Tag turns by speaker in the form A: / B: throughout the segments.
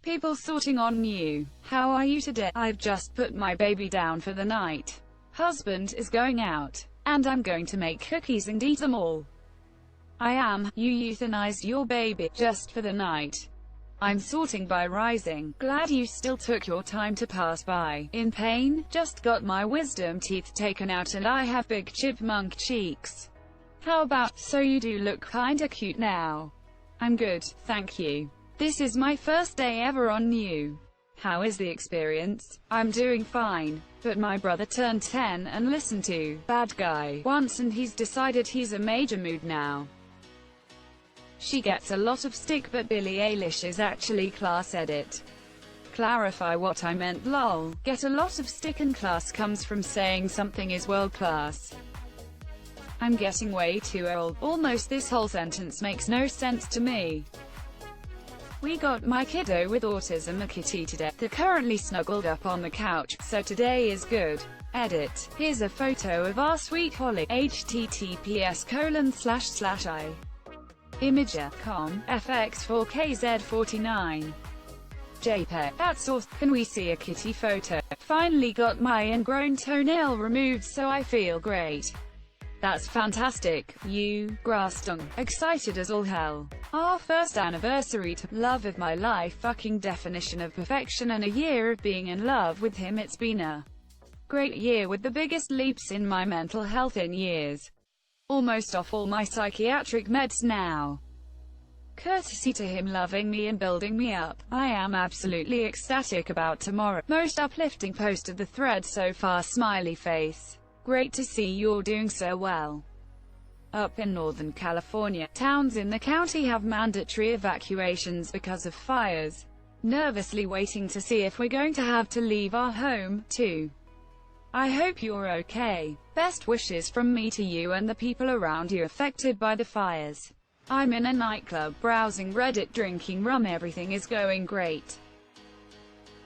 A: People sorting on new. How are you today? I've just put my baby down for the night. Husband is going out. And I'm going to make cookies and eat them all. I am. You euthanized your baby, just for the night. I'm sorting by rising. Glad you still took your time to pass by. In pain? Just got my wisdom teeth taken out and I have big chipmunk cheeks. How about, so you do look kinda cute now. I'm good, thank you. This is my first day ever on new. How is the experience? I'm doing fine. But my brother turned 10 and listened to Bad Guy once and he's decided he's a major mood now. She gets a lot of stick but Billie Eilish is actually class edit. Clarify what I meant lol. Get a lot of stick and class comes from saying something is world class. I'm getting way too old. Almost this whole sentence makes no sense to me. We got my kiddo with autism a kitty today. They're currently snuggled up on the couch, so today is good. Edit. Here's a photo of our sweet Holly. https://I. Imager.com, FX4KZ49. JPEG. At source. Can we see a kitty photo? Finally got my ingrown toenail removed so I feel great. That's fantastic. You, Grastung. Excited as all hell. Our first anniversary to love of my life, fucking definition of perfection, and a year of being in love with him. It's been a great year with the biggest leaps in my mental health in years. Almost off all my psychiatric meds now. Courtesy to him loving me and building me up. I am absolutely ecstatic about tomorrow. Most uplifting post of the thread so far, smiley face. Great to see you're doing so well. Up in Northern California, towns in the county have mandatory evacuations because of fires. Nervously waiting to see if we're going to have to leave our home, too. I hope you're okay. Best wishes from me to you and the people around you affected by the fires. I'm in a nightclub, browsing Reddit, drinking rum. Everything is going great.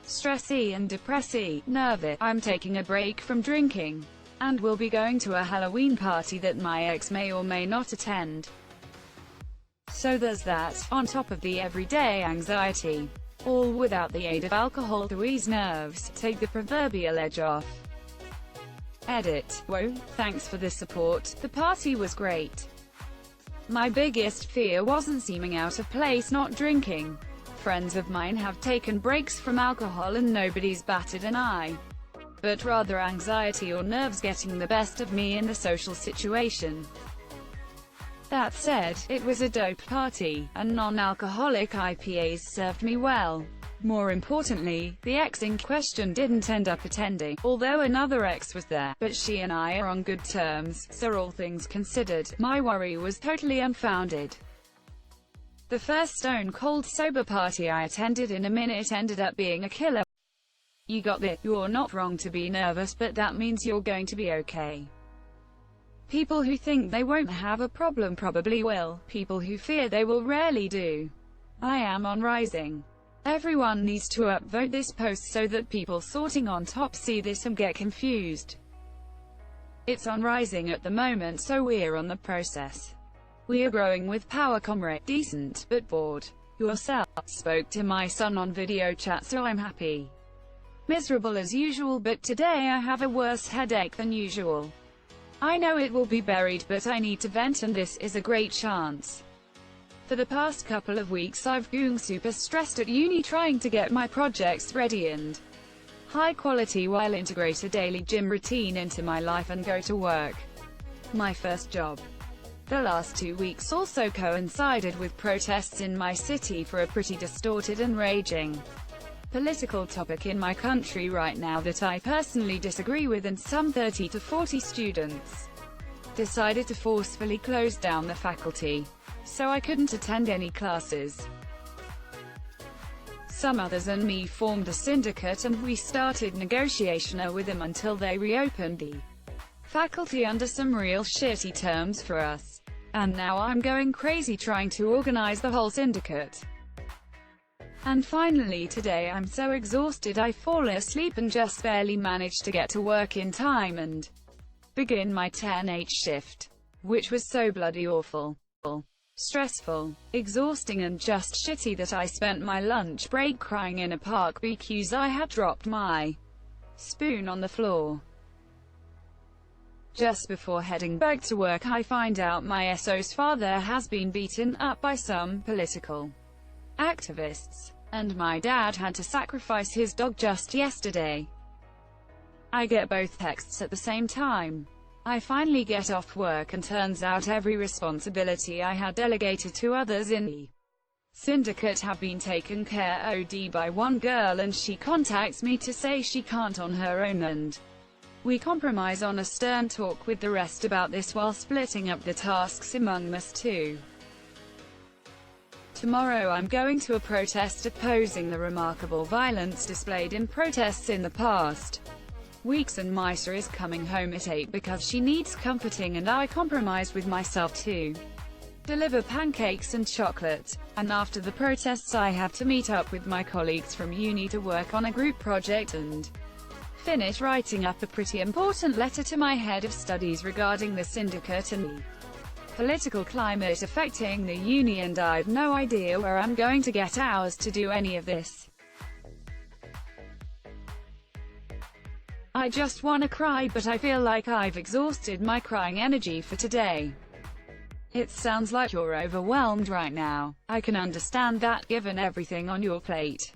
A: Stressy and depressy, nervous. I'm taking a break from drinking. And will be going to a Halloween party that my ex may or may not attend. So there's that, on top of the everyday anxiety. All without the aid of alcohol to ease nerves, take the proverbial edge off. Edit. Whoa, thanks for the support, the party was great. My biggest fear wasn't seeming out of place not drinking. Friends of mine have taken breaks from alcohol and nobody's batted an eye. But rather anxiety or nerves getting the best of me in the social situation. That said, it was a dope party, and non-alcoholic IPAs served me well. More importantly, the ex in question didn't end up attending, although another ex was there, but she and I are on good terms, so all things considered, my worry was totally unfounded. The first stone cold sober party I attended in a minute ended up being a killer. You got this. You're not wrong to be nervous, but that means you're going to be okay. People who think they won't have a problem probably will. People who fear they will rarely do. I am on rising. Everyone needs to upvote this post so that people sorting on top see this and get confused. It's on rising at the moment, so we're on the process. We are growing with power, comrade. Decent, but bored. Yourself. Spoke to my son on video chat, so I'm happy. Miserable as usual, but today I have a worse headache than usual. I know it will be buried, but I need to vent, and this is a great chance. For the past couple of weeks I've been super stressed at uni trying to get my projects ready and high quality while integrate a daily gym routine into my life and go to work. My first job. The last 2 weeks also coincided with protests in my city for a pretty distorted and raging political topic in my country right now that I personally disagree with, and some 30 to 40 students decided to forcefully close down the faculty. So I couldn't attend any classes. Some others and me formed a syndicate and we started negotiation with them until they reopened the faculty under some real shitty terms for us. And now I'm going crazy trying to organize the whole syndicate. And finally today I'm so exhausted I fall asleep and just barely manage to get to work in time and begin my 10h shift. Which was so bloody awful. stressful, exhausting and just shitty that I spent my lunch break crying in a park because I had dropped my spoon on the floor. Just before heading back to work, I find out my SO's father has been beaten up by some political activists, and my dad had to sacrifice his dog just yesterday. I get both texts at the same time. I finally get off work and turns out every responsibility I had delegated to others in the syndicate have been taken care of by one girl, and she contacts me to say she can't on her own, and we compromise on a stern talk with the rest about this while splitting up the tasks among us two. Tomorrow I'm going to a protest opposing the remarkable violence displayed in protests in the past weeks, and Misa is coming home at 8 because she needs comforting, and I compromised with myself to deliver pancakes and chocolate. And after the protests I have to meet up with my colleagues from uni to work on a group project and finish writing up a pretty important letter to my head of studies regarding the syndicate and the political climate affecting the uni, and I've no idea where I'm going to get hours to do any of this. I just wanna cry, but I feel like I've exhausted my crying energy for today. It sounds like you're overwhelmed right now. I can understand that given everything on your plate.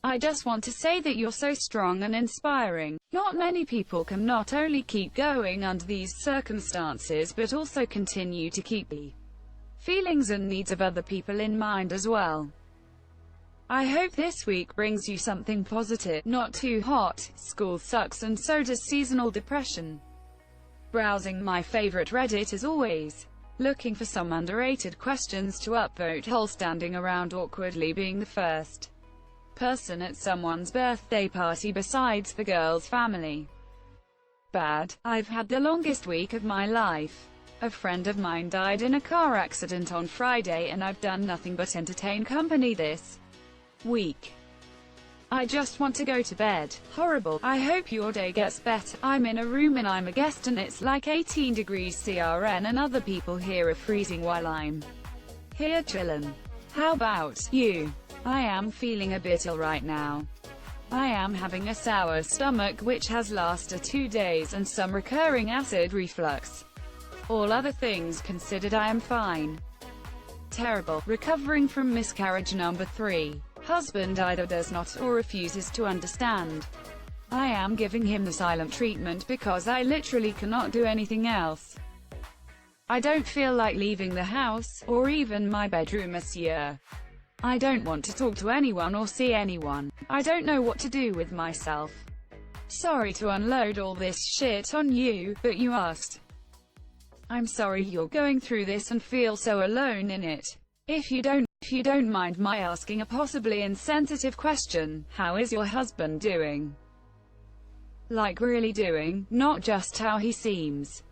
A: I just want to say that you're so strong and inspiring. Not many people can not only keep going under these circumstances but also continue to keep the feelings and needs of other people in mind as well. I hope this week brings you something positive. Not too hot, school sucks, and so does seasonal depression. Browsing my favorite Reddit as always. Looking for some underrated questions to upvote while standing around awkwardly being the first person at someone's birthday party besides the girl's family. Bad. I've had the longest week of my life. A friend of mine died in a car accident on Friday, and I've done nothing but entertain company this week. I just want to go to bed. Horrible. I hope your day gets better. I'm in a room and I'm a guest and it's like 18 degrees CRN and other people here are freezing while I'm here chillin'. How about you? I am feeling a bit ill right now. I am having a sour stomach which has lasted 2 days and some recurring acid reflux. All other things considered, I am fine. Terrible. Recovering from miscarriage number 3. Husband either does not or refuses to understand. I am giving him the silent treatment because I literally cannot do anything else. I don't feel like leaving the house, or even my bedroom, monsieur. I don't want to talk to anyone or see anyone. I don't know what to do with myself. Sorry to unload all this shit on you, but you asked. I'm sorry you're going through this and feel so alone in it. If you don't mind my asking a possibly insensitive question, how is your husband doing? Like really doing, not just how he seems.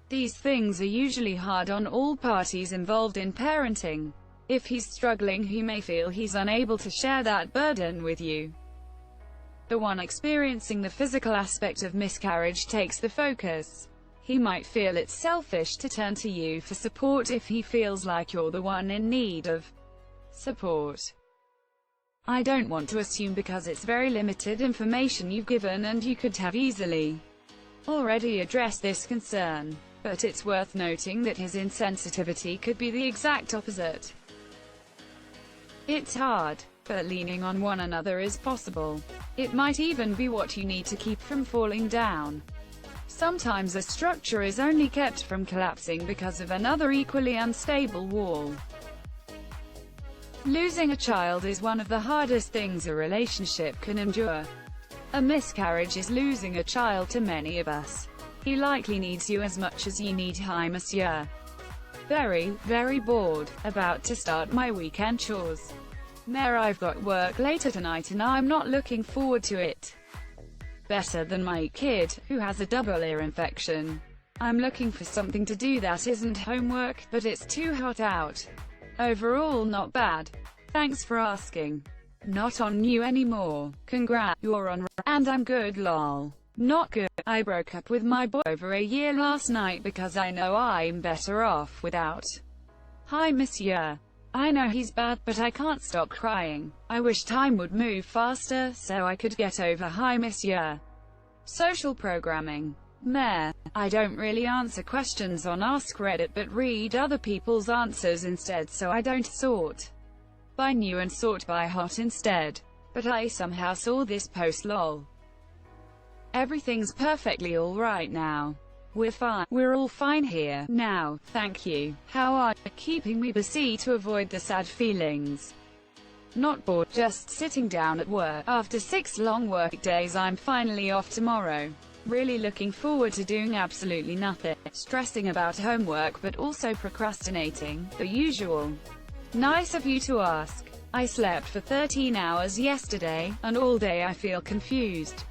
A: These things are usually hard on all parties involved in parenting. If he's struggling, he may feel he's unable to share that burden with you. The one experiencing the physical aspect of miscarriage takes the focus. He might feel it's selfish to turn to you for support if he feels like you're the one in need of support. I don't want to assume because it's very limited information you've given and you could have easily already addressed this concern. But it's worth noting that his insensitivity could be the exact opposite. It's hard, but leaning on one another is possible. It might even be what you need to keep from falling down. Sometimes a structure is only kept from collapsing because of another equally unstable wall. Losing a child is one of the hardest things a relationship can endure. A miscarriage is losing a child to many of us. He likely needs you as much as you need him, monsieur. Very, very bored. About to start my weekend chores. There, I've got work later tonight and I'm not looking forward to it. Better than my kid, who has a double ear infection. I'm looking for something to do that isn't homework, but it's too hot out. Overall not bad. Thanks for asking. Not on you anymore. Congrats, you're on and I'm good lol. Not good. I broke up with my boy over a year last night because I know I'm better off without Hi monsieur. I know he's bad, but I can't stop crying. I wish time would move faster, so I could get over hi monsieur. Social programming. Meh. I don't really answer questions on Askreddit but read other people's answers instead, so I don't sort by new and sort by hot instead. But I somehow saw this post lol. Everything's perfectly alright now. We're fine. We're all fine here now, thank you. How are you keeping me busy to avoid the sad feelings? Not bored, just sitting down at work. After 6 long work days I'm finally off tomorrow. Really looking forward to doing absolutely nothing. Stressing about homework but also procrastinating, the usual. Nice of you to ask. I slept for 13 hours yesterday, and all day I feel confused.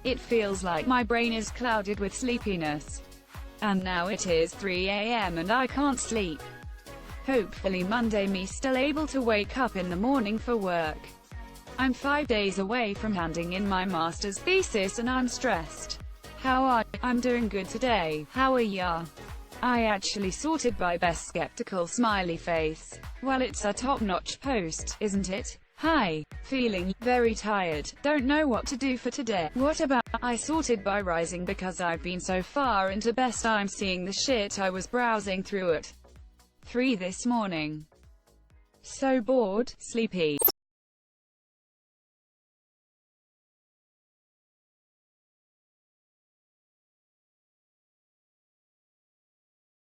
A: It feels like my brain is clouded with sleepiness. And now it is 3 a.m. and I can't sleep. Hopefully Monday me still able to wake up in the morning for work. I'm 5 days away from handing in my master's thesis and I'm stressed. How are you? I'm doing good today. How are ya? I actually sorted by best skeptical smiley face. Well, it's a top-notch post, isn't it? Hi. Feeling very tired. Don't know what to do for today. What about? I sorted by rising because I've been so far into best I'm seeing the shit I was browsing through at 3 this morning. So bored, sleepy.